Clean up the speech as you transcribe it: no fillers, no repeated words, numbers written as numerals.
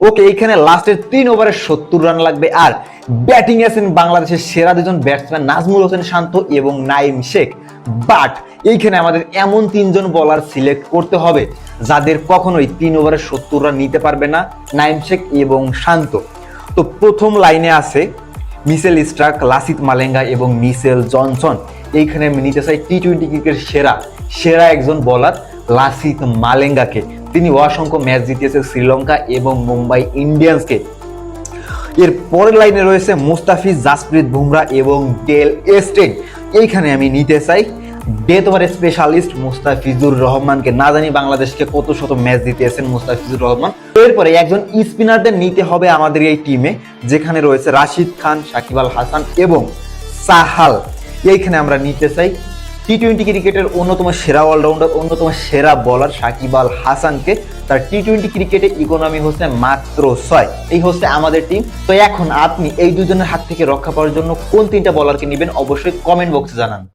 ওকে, এখানে লাস্টের 3 ওভারে 70 রান লাগবে। আর ব্যাটিং আছেন বাংলাদেশের সেরা দুজন ব্যাটসম্যান নাজমুল হোসেন শান্ত এবং নাইম শেখ। বাট এইখানে আমাদের এমন 3জন বোলার সিলেক্ট করতে হবে যাদের কখনোই 3 ওভারে 70 রান নিতে পারবে না, নাইম শেখ এবং শান্ত। তো প্রথম লাইনে আছে মিচেল স্টার্ক, লাসিথ মালিঙ্গা এবং মিচেল জনসন। এইখানে আমি নিতে চাই টি-20 ক্রিকেট সেরা একজন বোলার লাসিথ মালিঙ্গাকে। তিনি অসংখ্য ম্যাচ জিতিয়েছে শ্রীলঙ্কা এবং মুম্বাই ইন্ডিয়ান্সকে। এর পরের লাইনে রয়েছে মুস্তাফিজ, জাসপ্রীত বুমরা এবং ডেল স্টেইন। এইখানে আমি নিতে চাই ডেথ ওভার স্পেশালিস্ট মুস্তাফিজুর রহমানকে। না জানি বাংলাদেশকে কত শত ম্যাচ জিতিয়েছেন মুস্তাফিজুর রহমান। এরপরে একজন স্পিনারদের নিতে হবে আমাদের এই টিমে, যেখানে রয়েছে রাশিদ খান, সাকিব আল হাসান এবং সাহাল। এইখানে আমরা নিতে চাই টি-20 ক্রিকেটের অন্যতম সেরা অলরাউন্ডার, অন্যতম সেরা বোলার সাকিব আল হাসানকে। তার টি-20 ক্রিকেটে ইকোনমি হচ্ছে মাত্র 6। এই হচ্ছে আমাদের টিম। তো এখন আপনি এই দুজনের হাত থেকে রক্ষা পাওয়ার জন্য কোন 3টা বোলারকে নেবেন অবশ্যই কমেন্ট বক্সে জানান।